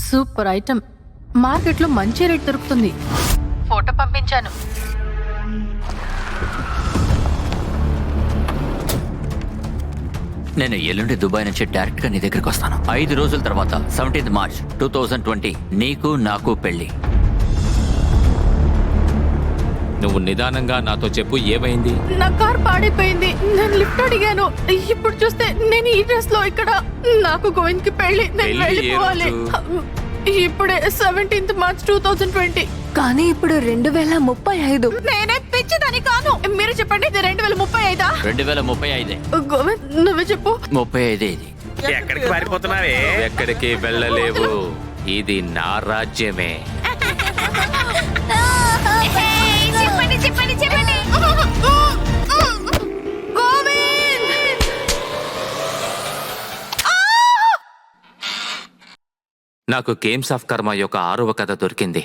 Super item. మార్కెట్లో మంచి rate దొరుకుతుంది. ఫోటో పంపించాను. నేను ఎల్లుండి దుబాయ్ నుంచి డైరెక్ట్ గా నీ దగ్గరికి వస్తాను. 5 రోజుల తర్వాత 17th March 2020 నీకు నాకు పెళ్లి. నువ్వు నిదానంగా నాతో చెప్పు, ఏమైంది? నా కార్ పాడైపోయింది. నేను లిఫ్ట్ అడిగాను. ఇప్పుడు చూస్తే నేను ఈ డ్రెస్ లో ఇక్కడ. నాకు గోవింద్ కి పెళ్లి. నేను పెళ్లి వెళ్ళిపోవాలి. ఇప్పుడే 17th March 2020. కానీ ఇప్పుడు 2035. నేనే పిచ్చిదని కాను. మీరు చెప్పండి, ఇది 2035. 2035 గోవింద్ నువ్వే చెప్పు. 35 ఇది. ఎక్కడికి పారిపోతున్నావే? ఎక్కడికి వెళ్ళలేవు, ఇది నా రాజ్యమే. చెప్పండి చెప్పండి చెప్పండి. గోవింద్! నాకు గేమ్స్ ఆఫ్ కర్మ యొక్క 6వ కథ దొరికింది.